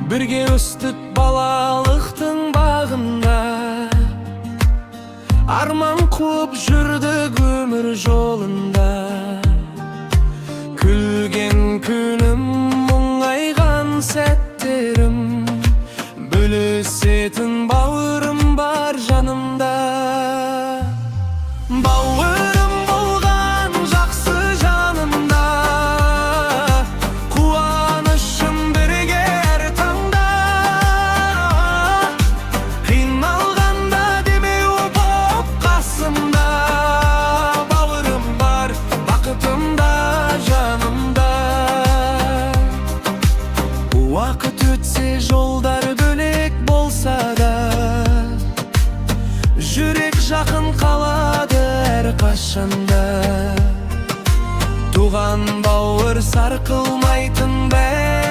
Birge östük balalықтың бағында, арман қуып жүрдік өмір жолында. Күлген күнім, мұңайған сәттерім, бөлісетін бауырым бар жанымда. Бауырым болған жақсы жанымда, қуанышым бірге әр таңда. Қиналғанда демеу боп қасымда, бауырым бар бақытымда жанымда. Уақыт өтсе жолдар бөлек болса да, жүрек жақын қалады әр қашанда. Туған бауыр сарқылмайтын бәрі